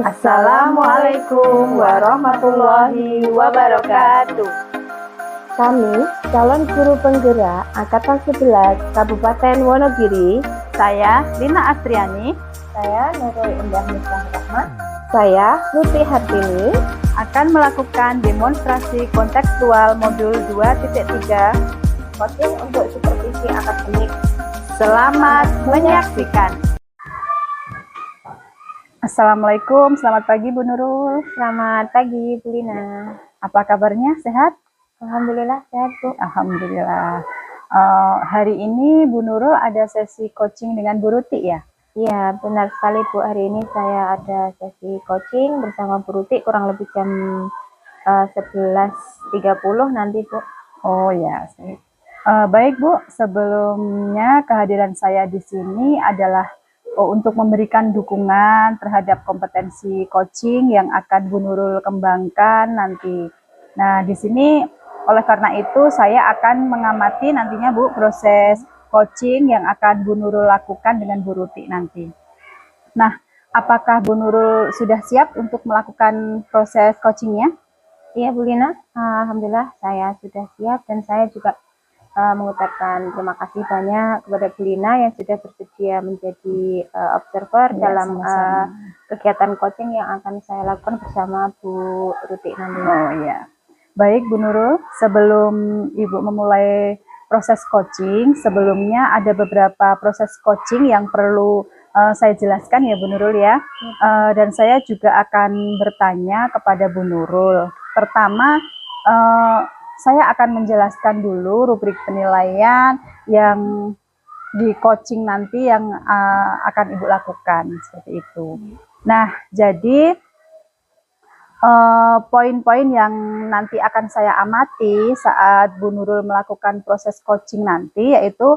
Assalamualaikum warahmatullahi wabarakatuh. Kami calon guru penggerak Angkatan 11 Kabupaten Wonogiri. Saya Lina Astriani. Saya Nurul Indah Misbah Rahmat. Saya Luti Hartini akan melakukan demonstrasi kontekstual modul 2.3 coaching untuk supervisi akademik. Selamat menyaksikan. Assalamualaikum, selamat pagi Bu Nurul. Selamat pagi Bu Lina. Apa kabarnya, sehat? Alhamdulillah sehat Bu. Alhamdulillah. Hari ini Bu Nurul ada sesi coaching dengan Bu Ruti ya? Iya benar sekali Bu, hari ini saya ada sesi coaching bersama Bu Ruti kurang lebih jam 11.30 nanti Bu. Oh ya, baik Bu, sebelumnya kehadiran saya di sini adalah untuk memberikan dukungan terhadap kompetensi coaching yang akan Bu Nurul kembangkan nanti. Nah, di sini oleh karena itu saya akan mengamati nantinya Bu proses coaching yang akan Bu Nurul lakukan dengan Bu Ruti nanti. Nah, apakah Bu Nurul sudah siap untuk melakukan proses coachingnya? Iya Bu Lina, alhamdulillah saya sudah siap dan saya juga mengucapkan terima kasih banyak kepada Bu Lina yang sudah bersedia menjadi observer dalam kegiatan coaching yang akan saya lakukan bersama Bu Ruti nanti. Oh iya. Baik Bu Nurul, sebelum Ibu memulai proses coaching, sebelumnya ada beberapa proses coaching yang perlu saya jelaskan ya Bu Nurul ya. Dan saya juga akan bertanya kepada Bu Nurul. Pertama, saya akan menjelaskan dulu rubrik penilaian yang di coaching nanti yang akan Ibu lakukan, seperti itu. Nah, jadi poin-poin yang nanti akan saya amati saat Bu Nurul melakukan proses coaching nanti, yaitu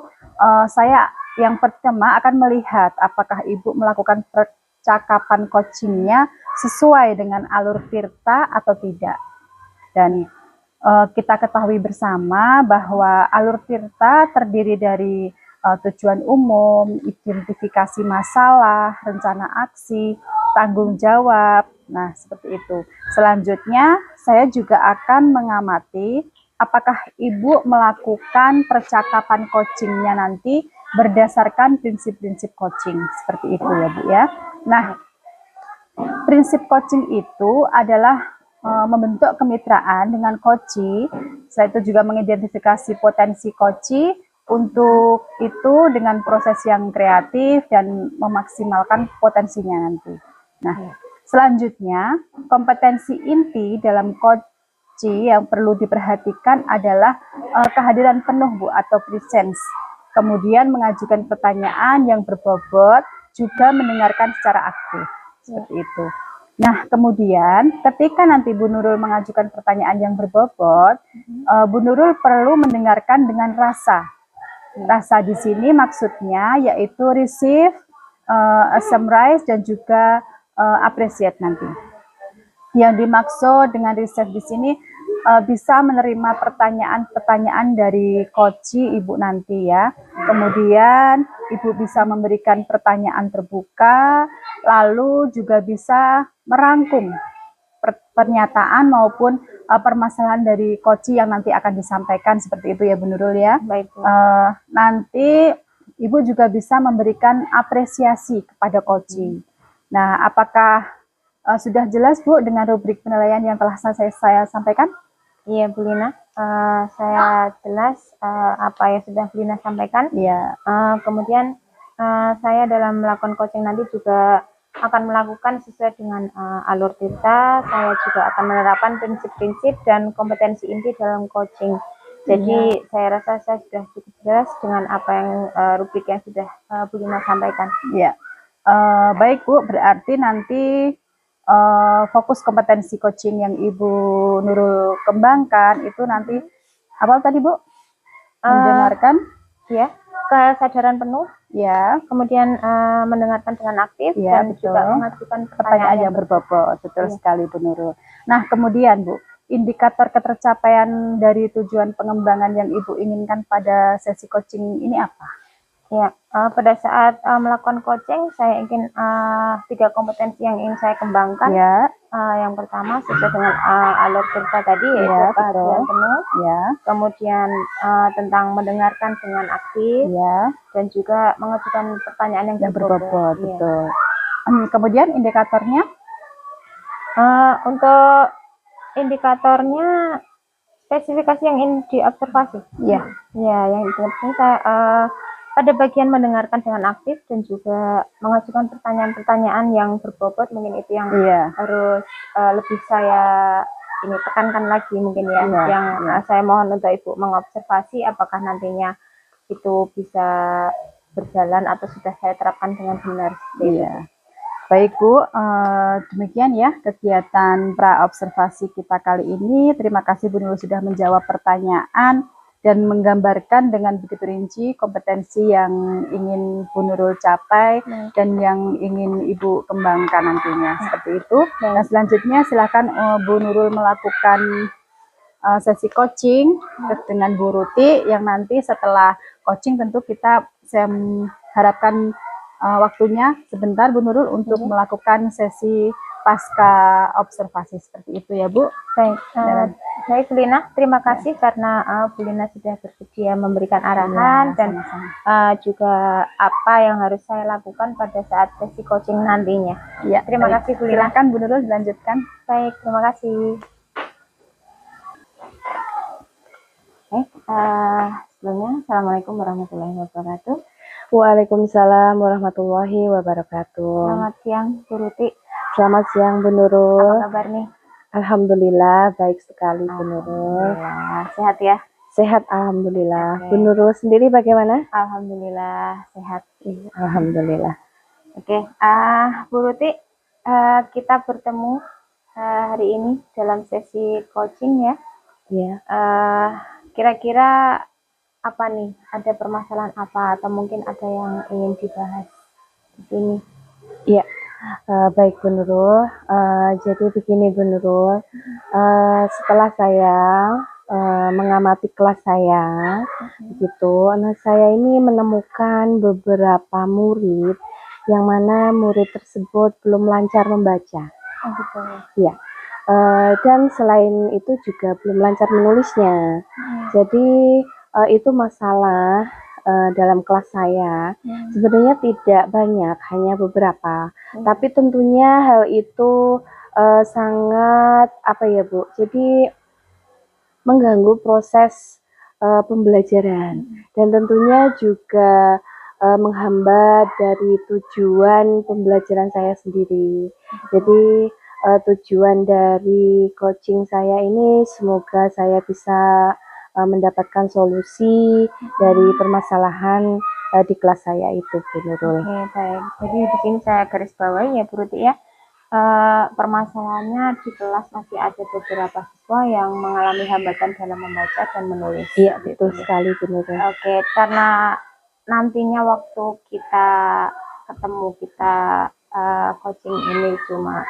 saya yang pertama akan melihat apakah Ibu melakukan percakapan coachingnya sesuai dengan alur Tirta atau tidak. Dan kita ketahui bersama bahwa alur Tirta terdiri dari tujuan umum, identifikasi masalah, rencana aksi, tanggung jawab. Nah, seperti itu. Selanjutnya, saya juga akan mengamati apakah Ibu melakukan percakapan coachingnya nanti berdasarkan prinsip-prinsip coaching. Seperti itu ya Bu ya. Nah, prinsip coaching itu adalah membentuk kemitraan dengan coachee. Saya itu juga mengidentifikasi potensi coachee, untuk itu dengan proses yang kreatif dan memaksimalkan potensinya nanti. Nah, selanjutnya kompetensi inti dalam coachee yang perlu diperhatikan adalah kehadiran penuh Bu atau presence. Kemudian mengajukan pertanyaan yang berbobot, juga mendengarkan secara aktif. Seperti itu. Nah, kemudian ketika nanti Bu Nurul mengajukan pertanyaan yang berbobot, Bu Nurul perlu mendengarkan dengan rasa. Rasa di sini maksudnya yaitu receive, summarize, dan juga appreciate nanti. Yang dimaksud dengan receive di sini bisa menerima pertanyaan-pertanyaan dari coachee Ibu nanti ya. Kemudian Ibu bisa memberikan pertanyaan terbuka, lalu juga bisa merangkum pernyataan maupun permasalahan dari coachee yang nanti akan disampaikan, seperti itu ya Bu Nurul ya. Baik Bu. Nanti Ibu juga bisa memberikan apresiasi kepada coachee. Nah, apakah sudah jelas Bu dengan rubrik penilaian yang telah saya sampaikan? Iya Bu Lina, saya jelas apa yang sudah Bu Lina sampaikan. Iya. Kemudian saya dalam melakukan coaching nanti juga akan melakukan sesuai dengan alur Tirta. Saya juga akan menerapkan prinsip-prinsip dan kompetensi inti dalam coaching. Jadi saya rasa saya sudah cukup jelas dengan apa yang rubrik yang sudah Bu Lina sampaikan. Iya. Baik Bu, berarti nanti fokus kompetensi coaching yang Ibu Nurul kembangkan itu nanti apa tadi Bu? Mendengarkan, ya, kesadaran penuh, ya, kemudian mendengarkan dengan aktif, ya, dan betul. juga mengajukan pertanyaan yang berbobot, betul sekali Bu Nurul. Nah, kemudian Bu, indikator ketercapaian dari tujuan pengembangan yang Ibu inginkan pada sesi coaching ini apa? Ya, pada saat melakukan coaching, saya ingin 3 kompetensi yang ingin saya kembangkan. Ya, Yang pertama sesuai dengan alur cerita tadi, yaitu ya, perhatian betul. penuh, Ya, kemudian tentang mendengarkan dengan aktif, ya, dan juga mengajukan pertanyaan yang berbobot, Iya. betul. Kemudian indikatornya, Untuk indikatornya spesifikasi yang ingin diobservasi. ya, Ya, yang penting saya pada bagian mendengarkan dengan aktif dan juga mengajukan pertanyaan-pertanyaan yang berbobot, mungkin itu yang iya, harus lebih saya ini tekankan lagi mungkin ya, Iya, yang iya. saya mohon untuk Ibu mengobservasi apakah nantinya itu bisa berjalan atau sudah saya terapkan dengan benar. Iya. Baik Bu, demikian ya kegiatan pra-observasi kita kali ini. Terima kasih Bu Nurul sudah menjawab pertanyaan dan menggambarkan dengan begitu rinci kompetensi yang ingin Bu Nurul capai dan yang ingin Ibu kembangkan nantinya. Seperti itu. Nah, selanjutnya silakan Bu Nurul melakukan sesi coaching dengan Bu Ruti, yang nanti setelah coaching tentu saya harapkan waktunya sebentar Bu Nurul untuk melakukan sesi pasca observasi seperti itu ya Bu. Baik, baik Bu Lina, terima kasih karena Bu Lina sudah bersedia memberikan arahan dan juga apa yang harus saya lakukan pada saat sesi coaching nantinya. Ya, terima kasih Bu Lina. Silakan Bu Nurul dilanjutkan. Baik, terima kasih. Sebelumnya, Assalamualaikum warahmatullahi wabarakatuh. Waalaikumsalam warahmatullahi wabarakatuh. Selamat siang, Bu Ruti. Selamat siang, Bu Nurul. Apa kabar nih? Alhamdulillah, baik sekali, Bu Nurul. Sehat ya? Sehat, Alhamdulillah. Bu Nurul sendiri bagaimana? Alhamdulillah, sehat. Alhamdulillah. Oke, Bu Ruti, kita bertemu hari ini dalam sesi coaching ya. Iya. Kira-kira apa nih? Ada permasalahan apa atau mungkin ada yang ingin dibahas di sini? Iya. Baik Bu Nurul. Jadi begini Bu Nurul. Setelah saya mengamati kelas saya, begitu. Nah, saya ini menemukan beberapa murid yang mana murid tersebut belum lancar membaca. Oh, betul. Iya. Dan selain itu juga belum lancar menulisnya. Jadi itu masalah dalam kelas saya. Sebenarnya tidak banyak, hanya beberapa. Tapi tentunya hal itu sangat apa ya Bu? Jadi mengganggu proses pembelajaran dan tentunya juga menghambat dari tujuan pembelajaran saya sendiri. Jadi tujuan dari coaching saya ini semoga saya bisa mendapatkan solusi dari permasalahan di kelas saya itu, Bu Nurul. Oke, baik. Jadi di sini saya garis bawahi ya, Bu Ruti ya. Permasalahannya di kelas masih ada beberapa siswa yang mengalami hambatan dalam membaca dan menulis. Iya, betul sekali, Bu Nurul. Oke, karena nantinya waktu kita ketemu, kita coaching ini cuma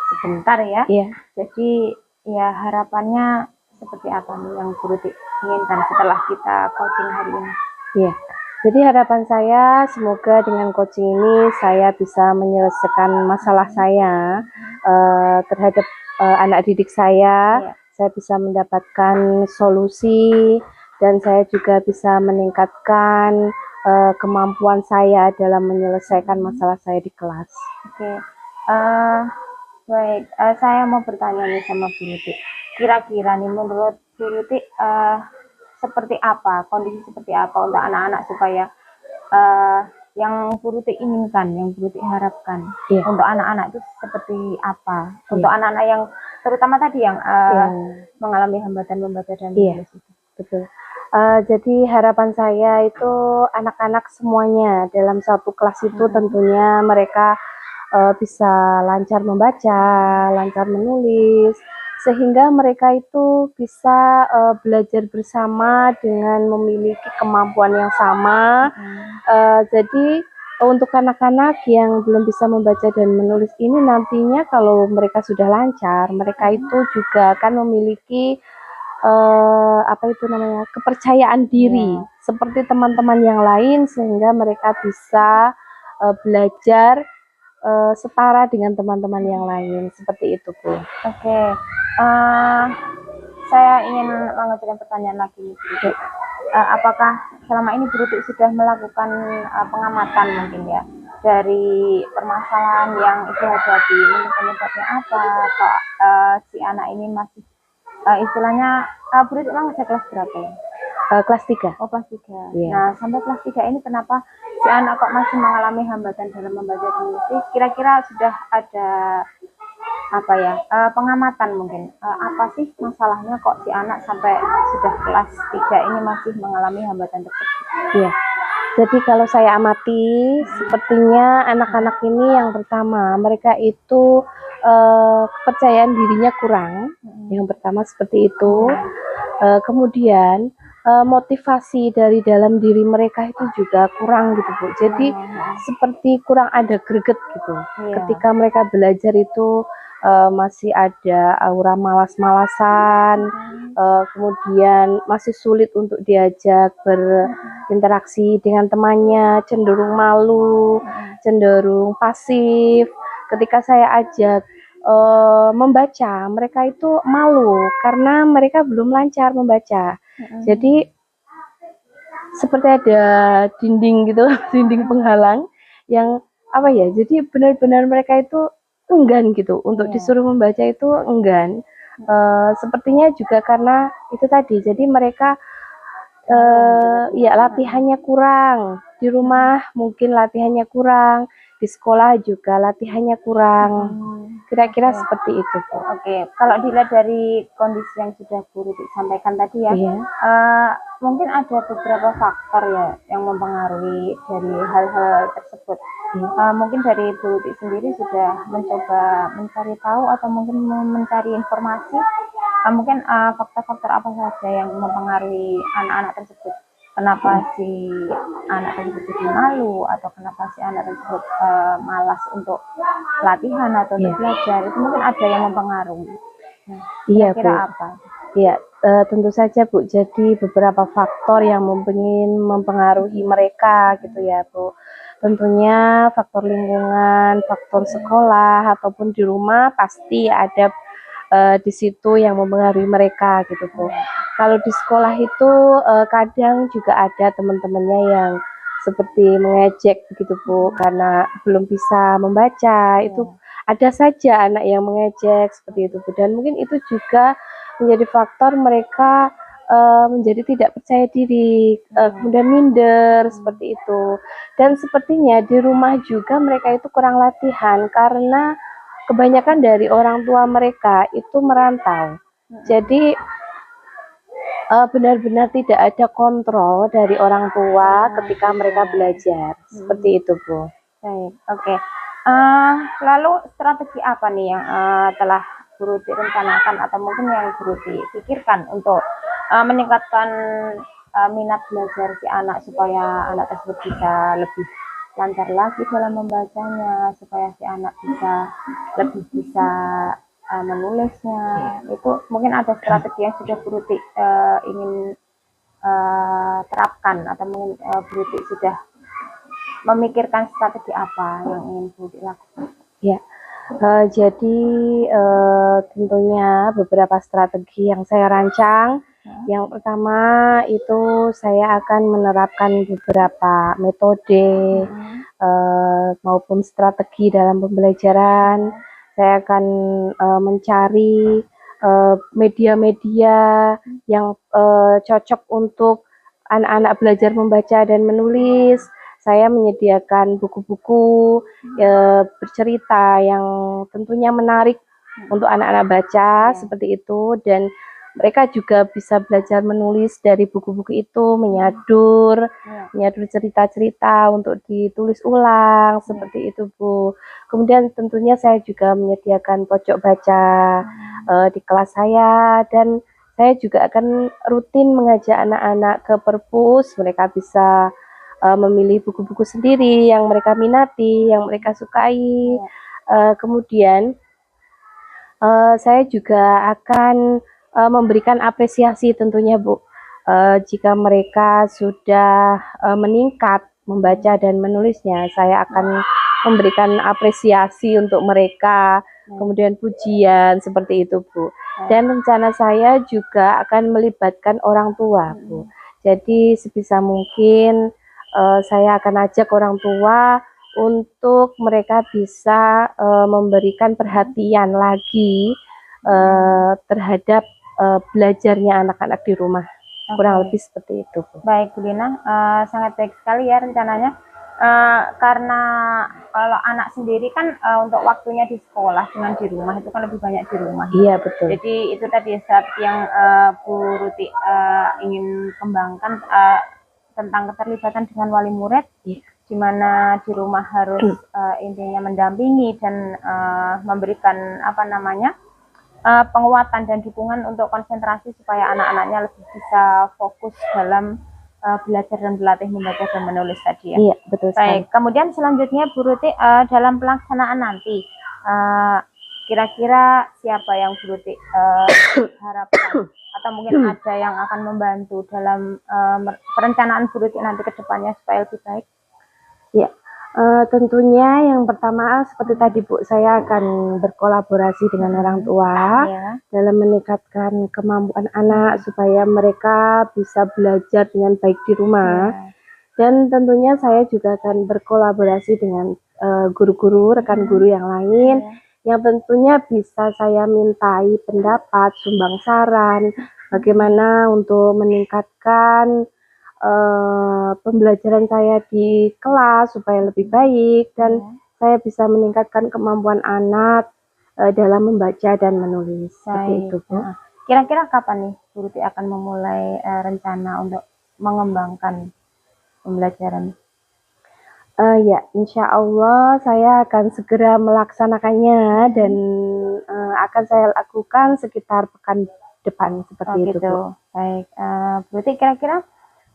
sebentar ya. Iya. Jadi ya harapannya seperti apa nih yang Bu Ruti inginkan setelah kita coaching hari ini? Iya. Jadi harapan saya semoga dengan coaching ini saya bisa menyelesaikan masalah saya terhadap anak didik saya. Iya. Saya bisa mendapatkan solusi dan saya juga bisa meningkatkan kemampuan saya dalam menyelesaikan masalah saya di kelas. Oke. Baik, saya mau bertanya nih sama Bu Ruti. Kira-kira nih menurut Bu Ruti seperti apa, kondisi seperti apa untuk anak-anak supaya yang Bu Ruti inginkan, yang Bu Ruti harapkan untuk anak-anak itu seperti apa? Untuk anak-anak yang terutama tadi yang mengalami hambatan membaca dan menulis itu. Betul. Jadi harapan saya itu anak-anak semuanya dalam satu kelas itu tentunya mereka bisa lancar membaca, lancar menulis, sehingga mereka itu bisa belajar bersama dengan memiliki kemampuan yang sama. Jadi untuk anak-anak yang belum bisa membaca dan menulis ini nantinya kalau mereka sudah lancar, mereka itu juga akan memiliki apa itu namanya, kepercayaan diri seperti teman-teman yang lain, sehingga mereka bisa belajar setara dengan teman-teman yang lain, seperti itu Bu. Oke, saya ingin mengajukan pertanyaan lagi nih, Bu. Apakah selama ini Bu Ruti sudah melakukan pengamatan mungkin ya dari permasalahan yang Ibu hadapi, mungkin penyebabnya apa, atau si anak ini masih istilahnya Bu Ruti emang udah kelas berapa ya? Kelas 3. Oh, kelas 3. Iya. Nah, sampai kelas 3 ini kenapa si anak kok masih mengalami hambatan dalam membaca dan menulis? Kira-kira sudah ada apa ya, pengamatan mungkin, apa sih masalahnya kok si anak sampai sudah kelas 3 ini masih mengalami hambatan tersebut? Iya. Jadi kalau saya amati, sepertinya anak-anak ini yang pertama, mereka itu kepercayaan dirinya kurang. Yang pertama seperti itu. Kemudian motivasi dari dalam diri mereka itu juga kurang gitu Bu. Jadi seperti kurang ada greget gitu. Ketika mereka belajar itu masih ada aura malas-malasan, kemudian masih sulit untuk diajak berinteraksi dengan temannya, cenderung malu, cenderung pasif. Ketika saya ajak membaca, mereka itu malu karena mereka belum lancar membaca. Jadi seperti ada dinding gitu, dinding penghalang yang apa ya? Jadi benar-benar mereka itu enggan gitu untuk disuruh membaca, itu enggan. Sepertinya juga karena itu tadi. Jadi mereka ya latihannya kurang. Di rumah mungkin latihannya kurang, di sekolah juga latihannya kurang. Kira-kira seperti itu Bu. Oke, kalau dilihat dari kondisi yang sudah Bu Ruti sampaikan tadi ya, mungkin ada beberapa faktor ya yang mempengaruhi dari hal-hal tersebut. Mungkin dari Bu Ruti sendiri sudah mencoba mencari tahu atau mungkin mencari informasi, mungkin faktor-faktor apa saja yang mempengaruhi anak-anak tersebut. Kenapa si anak tersebut jadi malu, atau kenapa si anak tersebut malas untuk latihan atau untuk belajar, itu mungkin ada yang mempengaruhi. Iya Bu. Kira apa? Iya, tentu saja Bu. Jadi beberapa faktor yang mempengaruhi mereka gitu ya Bu. Tentunya faktor lingkungan, faktor sekolah ataupun di rumah pasti ada di situ yang mempengaruhi mereka gitu Bu. Kalau di sekolah itu kadang juga ada teman-temannya yang seperti mengejek begitu Bu, karena belum bisa membaca. Itu ada saja anak yang mengejek seperti itu Bu, dan mungkin itu juga menjadi faktor mereka menjadi tidak percaya diri, kemudian minder seperti itu. Dan sepertinya di rumah juga mereka itu kurang latihan karena kebanyakan dari orang tua mereka itu merantau. Jadi benar-benar tidak ada kontrol dari orang tua ketika mereka belajar. Seperti itu Bu. Baik, oke. Lalu strategi apa nih yang telah Bu Ruti rencanakan atau mungkin yang Bu Ruti pikirkan untuk meningkatkan minat belajar si anak, supaya anak tersebut bisa lebih lancar lagi dalam membacanya, supaya si anak lebih bisa menulisnya. Itu mungkin ada strategi yang sudah Bu Ruti ingin terapkan, atau mungkin Bu Ruti sudah memikirkan strategi apa yang ingin Bu Ruti lakukan? Ya, jadi tentunya beberapa strategi yang saya rancang. Yang pertama itu saya akan menerapkan beberapa metode maupun strategi dalam pembelajaran. Saya akan mencari media-media yang cocok untuk anak-anak belajar membaca dan menulis. Saya menyediakan buku-buku bercerita yang tentunya menarik untuk anak-anak baca seperti itu, dan mereka juga bisa belajar menulis dari buku-buku itu, menyadur cerita-cerita untuk ditulis ulang seperti itu Bu. Kemudian tentunya saya juga menyediakan pojok baca di kelas saya, dan saya juga akan rutin mengajak anak-anak ke perpus. Mereka bisa memilih buku-buku sendiri yang mereka minati, yang mereka sukai. Kemudian saya juga akan memberikan apresiasi tentunya Bu. Jika mereka sudah meningkat membaca dan menulisnya, saya akan memberikan apresiasi untuk mereka, kemudian pujian seperti itu Bu. Dan rencana saya juga akan melibatkan orang tua Bu. Jadi sebisa mungkin saya akan ajak orang tua untuk mereka bisa memberikan perhatian lagi terhadap belajarnya anak-anak di rumah. Kurang lebih seperti itu Bu. Baik Bu Lina, sangat baik sekali ya rencananya. Karena kalau anak sendiri kan untuk waktunya di sekolah dengan di rumah itu kan lebih banyak di rumah. Iya betul. Jadi itu tadi saat yang Bu Ruti ingin kembangkan tentang keterlibatan dengan wali murid, di mana di rumah harus intinya mendampingi dan memberikan apa namanya penguatan dan dukungan untuk konsentrasi supaya anak-anaknya lebih bisa fokus dalam belajar dan berlatih membaca dan menulis tadi ya. Iya betul sekali. Baik, kemudian selanjutnya Bu Ruti dalam pelaksanaan nanti kira-kira siapa yang Bu Ruti harapkan atau mungkin ada yang akan membantu dalam perencanaan Bu Ruti nanti ke depannya supaya lebih baik? Ya, tentunya yang pertama seperti tadi Bu, saya akan berkolaborasi dengan orang tua dalam meningkatkan kemampuan anak supaya mereka bisa belajar dengan baik di rumah. Dan tentunya saya juga akan berkolaborasi dengan guru-guru, rekan guru yang lain, yang tentunya bisa saya mintai pendapat, sumbang saran, bagaimana untuk meningkatkan pembelajaran saya di kelas supaya lebih baik dan saya bisa meningkatkan kemampuan anak dalam membaca dan menulis. Seperti itu Bu. Kira-kira kapan nih Bu Ruti akan memulai rencana untuk mengembangkan pembelajaran? Ya, insya Allah saya akan segera melaksanakannya dan akan saya lakukan sekitar pekan depan seperti itu Bu. Baik, Bu Ruti kira-kira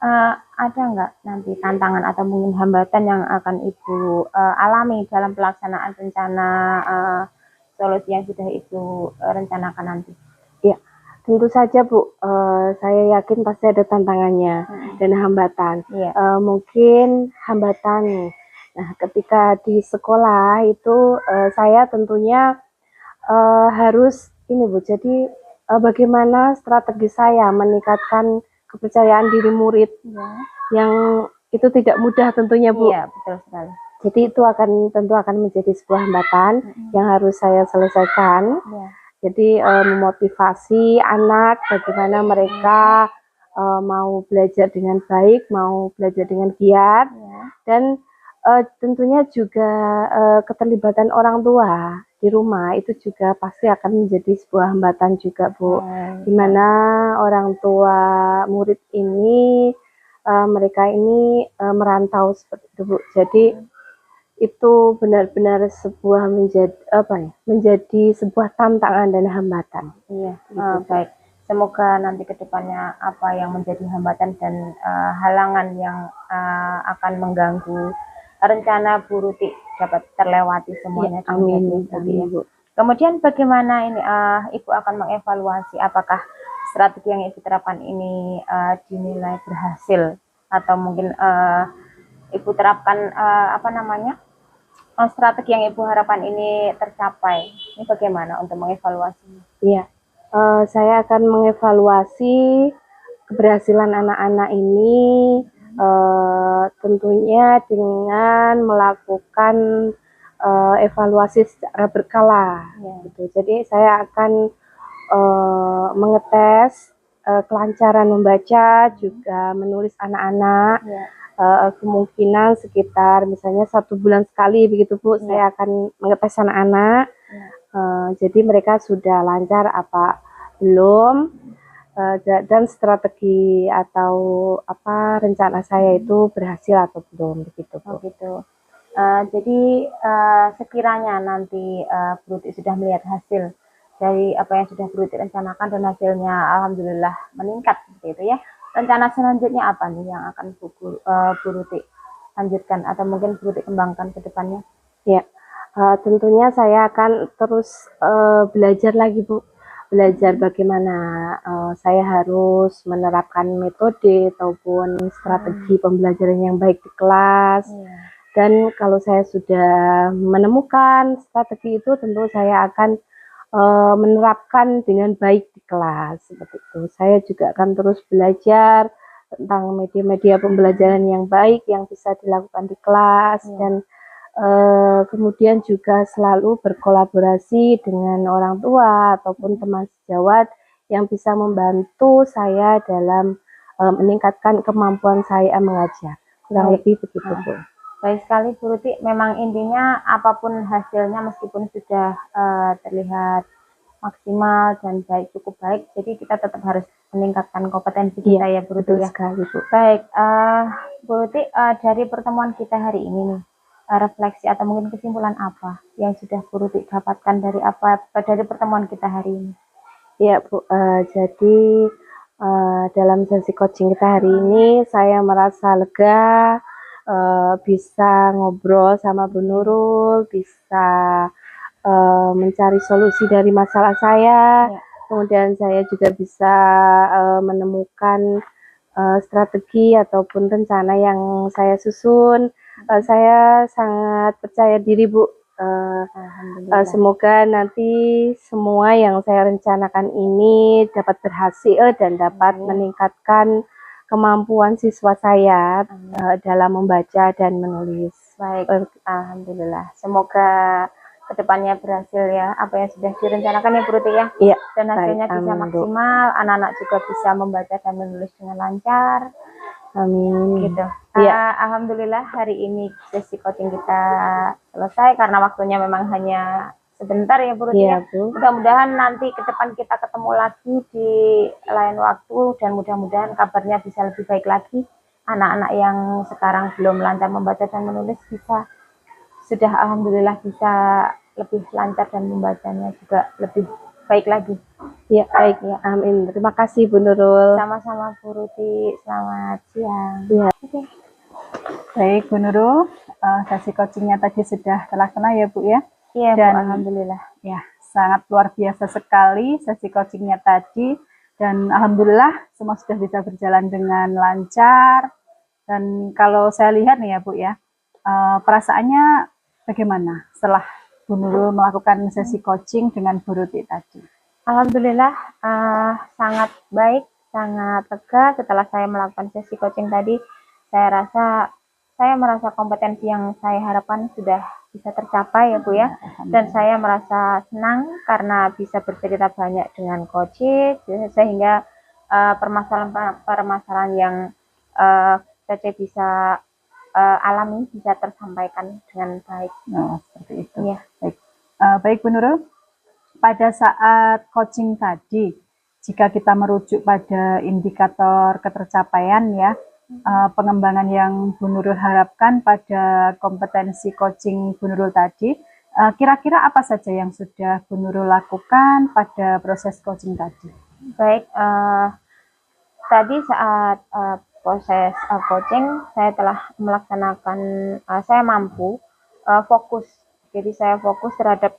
ada nggak nanti tantangan atau mungkin hambatan yang akan Ibu alami dalam pelaksanaan rencana solusi yang sudah Ibu rencanakan nanti? Ya, tentu saja Bu, saya yakin pasti ada tantangannya dan hambatan. Mungkin hambatan, nah ketika di sekolah itu saya tentunya harus ini Bu, jadi bagaimana strategi saya meningkatkan kepercayaan diri murid yang itu tidak mudah tentunya Bu. Iya betul sekali. Jadi itu tentu akan menjadi sebuah hambatan yang harus saya selesaikan. Jadi memotivasi anak bagaimana mereka mau belajar dengan baik, mau belajar dengan giat, dan tentunya juga keterlibatan orang tua di rumah itu juga pasti akan menjadi sebuah hambatan juga Bu, dimana orang tua murid ini mereka ini merantau seperti itu Bu. Jadi itu benar-benar sebuah menjadi sebuah tantangan dan hambatan. Iya, baik. Semoga nanti kedepannya apa yang menjadi hambatan dan halangan yang akan mengganggu rencana Bu Ruti dapat terlewati semuanya. Amin. Bu. Kemudian bagaimana ini Ibu akan mengevaluasi apakah strategi yang Ibu terapkan ini dinilai berhasil atau mungkin Ibu terapkan strategi yang Ibu harapkan ini tercapai. Ini bagaimana untuk mengevaluasinya? Iya, saya akan mengevaluasi keberhasilan anak-anak ini tentunya dengan melakukan evaluasi secara berkala. Gitu. Jadi saya akan mengetes kelancaran membaca juga menulis anak-anak. Kemungkinan sekitar misalnya 1 bulan sekali begitu Bu, saya akan mengetes anak-anak. Jadi mereka sudah lancar apa belum, dan strategi atau rencana saya itu berhasil atau belum begitu Bu. Jadi sekiranya nanti Bu Ruti sudah melihat hasil dari apa yang sudah Bu Ruti rencanakan dan hasilnya alhamdulillah meningkat seperti itu ya. Rencana selanjutnya apa nih yang akan Bu Ruti lanjutkan atau mungkin Bu Ruti kembangkan ke depannya? Ya, tentunya saya akan terus belajar lagi Bu, belajar bagaimana saya harus menerapkan metode ataupun strategi pembelajaran yang baik di kelas. Dan kalau saya sudah menemukan strategi itu, tentu saya akan menerapkan dengan baik di kelas seperti itu. Saya juga akan terus belajar tentang media-media pembelajaran yang baik yang bisa dilakukan di kelas dan kemudian juga selalu berkolaborasi dengan orang tua ataupun teman sejawat yang bisa membantu saya dalam meningkatkan kemampuan saya mengajar. Kurang lebih begitu, Bu. Baik sekali Bu Ruti, memang intinya apapun hasilnya meskipun sudah terlihat maksimal dan baik, cukup baik, jadi kita tetap harus meningkatkan kompetensi kita ya Bu Ruti ya. Sekali, Bu. Baik, Bu Ruti, dari pertemuan kita hari ini nih, refleksi atau mungkin kesimpulan apa yang sudah Bu Ruti dapatkan dari pertemuan kita hari ini? Ya Bu, jadi dalam sesi coaching kita hari ini saya merasa lega, bisa ngobrol sama Bu Nurul, bisa mencari solusi dari masalah saya. Kemudian saya juga bisa menemukan strategi ataupun rencana yang saya susun. Saya sangat percaya diri, Bu. Semoga nanti semua yang saya rencanakan ini dapat berhasil dan dapat meningkatkan kemampuan siswa saya dalam membaca dan menulis. Baik, alhamdulillah. Semoga kedepannya berhasil ya, apa yang sudah direncanakan ya Bu Ruti ya. Iya. Dan hasilnya bisa maksimal, anak-anak juga bisa membaca dan menulis dengan lancar. Amin. Gitu. Iya. Alhamdulillah hari ini sesi coaching kita selesai karena waktunya memang hanya sebentar ya Bu Ruti ya. Mudah-mudahan nanti ke depan kita ketemu lagi di lain waktu dan mudah-mudahan kabarnya bisa lebih baik lagi. Anak-anak yang sekarang belum lancar membaca dan menulis sudah alhamdulillah bisa lebih lancar dan membacanya juga lebih baik lagi. Ya, baik ya. Amin. Terima kasih Bu Nurul. Sama-sama Bu Ruti. Selamat siang. Ya. Oke. Baik Bu Nurul, sesi coachingnya tadi sudah terlaksana ya Bu ya. Iya dan Bu, alhamdulillah. Ya, sangat luar biasa sekali sesi coachingnya tadi dan alhamdulillah semua sudah bisa berjalan dengan lancar. Dan kalau saya lihat nih ya Bu ya, perasaannya bagaimana setelah Bu Nurul melakukan sesi coaching dengan Bu Ruti tadi? Alhamdulillah sangat baik, sangat lega setelah saya melakukan sesi coaching tadi. Saya merasa kompetensi yang saya harapkan sudah bisa tercapai ya Bu ya. Dan saya merasa senang karena bisa bercerita banyak dengan coach sehingga permasalahan yang Cece bisa alami bisa tersampaikan dengan baik. Seperti itu. Ya. Baik. Baik Bu Nurul, pada saat coaching tadi, jika kita merujuk pada indikator ketercapaian ya, pengembangan yang Bu Nurul harapkan pada kompetensi coaching Bu Nurul tadi, kira-kira apa saja yang sudah Bu Nurul lakukan pada proses coaching tadi? Baik, tadi saat proses coaching saya telah melaksanakan, saya mampu fokus. Jadi saya fokus terhadap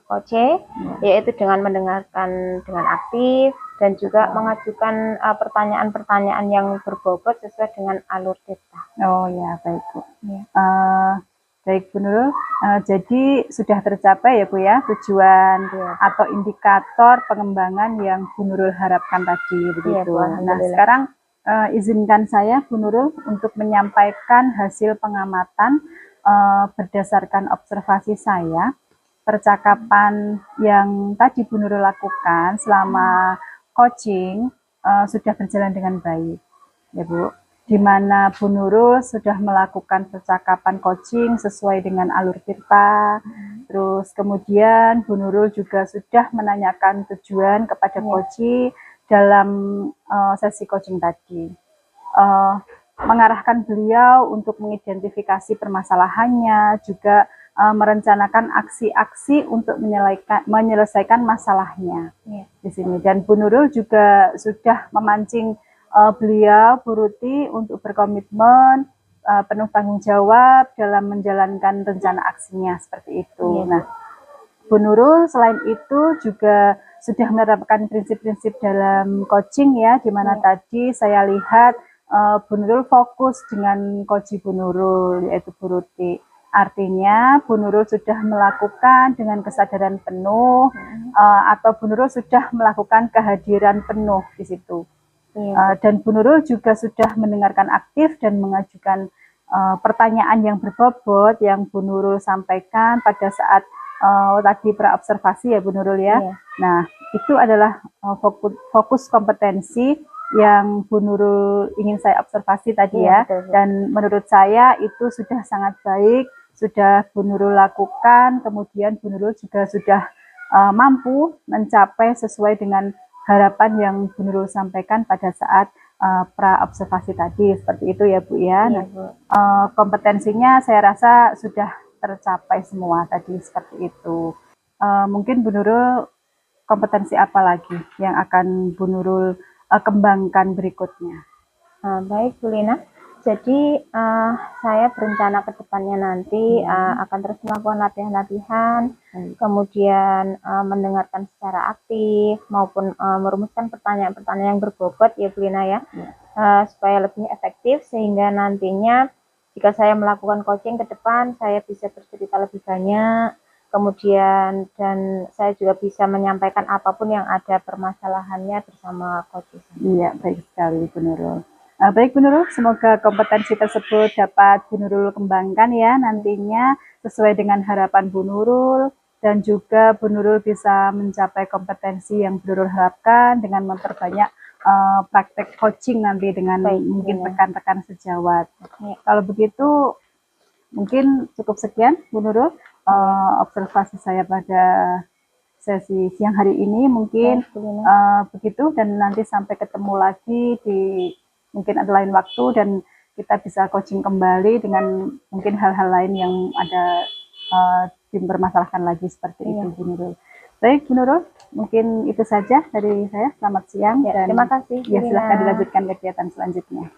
coaching, yaitu dengan mendengarkan dengan aktif dan juga mengajukan pertanyaan-pertanyaan yang berbobot sesuai dengan alur cerita. Oh ya, baik Bu. Ya. Baik Bu Nurul, jadi sudah tercapai ya Bu ya tujuan atau indikator pengembangan yang Bu Nurul harapkan tadi begitu. Ya, nah sekarang izinkan saya Bu Nurul untuk menyampaikan hasil pengamatan berdasarkan observasi saya. Percakapan yang tadi Bu Nurul lakukan selama coaching sudah berjalan dengan baik ya Bu, di mana Bu Nurul sudah melakukan percakapan coaching sesuai dengan alur cerita. Terus kemudian Bu Nurul juga sudah menanyakan tujuan kepada coach dalam sesi coaching tadi, mengarahkan beliau untuk mengidentifikasi permasalahannya, juga merencanakan aksi-aksi untuk menyelesaikan masalahnya di sini. Dan Bu Nurul juga sudah memancing beliau, Bu Ruti, untuk berkomitmen penuh tanggung jawab dalam menjalankan rencana aksinya seperti itu. Nah, Bu Nurul selain itu juga sudah menerapkan prinsip-prinsip dalam coaching ya, di mana tadi saya lihat Bu Nurul fokus dengan Koji Bu Nurul, yaitu Bu Ruti. Artinya Bu Nurul sudah melakukan dengan kesadaran penuh, atau Bu Nurul sudah melakukan kehadiran penuh di situ. Dan Bu Nurul juga sudah mendengarkan aktif dan mengajukan pertanyaan yang berbobot yang Bu Nurul sampaikan pada saat tadi praobservasi ya Bu Nurul ya. Nah, itu adalah fokus kompetensi yang Bu Nurul ingin saya observasi tadi ya. Betul. Dan menurut saya itu sudah sangat baik, sudah Bu Nurul lakukan, kemudian Bu Nurul juga sudah mampu mencapai sesuai dengan harapan yang Bu Nurul sampaikan pada saat praobservasi tadi, seperti itu ya Bu ya. Iya, Bu. Kompetensinya saya rasa sudah tercapai semua tadi, seperti itu. Mungkin Bu Nurul kompetensi apa lagi yang akan Bu Nurul kembangkan berikutnya? Baik Bu Lina, jadi saya berencana ke depannya nanti akan terus melakukan latihan-latihan, kemudian mendengarkan secara aktif maupun merumuskan pertanyaan-pertanyaan yang berbobot ya Bu Lina ya, supaya lebih efektif sehingga nantinya jika saya melakukan coaching ke depan saya bisa bercerita lebih banyak, kemudian dan saya juga bisa menyampaikan apapun yang ada permasalahannya bersama coach. Iya, baik sekali Bu Nurul. Baik Bu Nurul, semoga kompetensi tersebut dapat Bu Nurul kembangkan ya nantinya sesuai dengan harapan Bu Nurul, dan juga Bu Nurul bisa mencapai kompetensi yang Bu Nurul harapkan dengan memperbanyak praktek coaching nanti dengan mungkin rekan-rekan sejawat. Kalau begitu mungkin cukup sekian Bu Nurul observasi saya pada sesi siang hari ini, mungkin begitu, dan nanti sampai ketemu lagi di mungkin ada lain waktu dan kita bisa coaching kembali dengan mungkin hal-hal lain yang ada dipermasalahkan lagi seperti itu Bu Nurul. Baik Bu Nurul, mungkin itu saja dari saya. Selamat siang dan terima kasih. Ya, silahkan dilanjutkan kegiatan selanjutnya.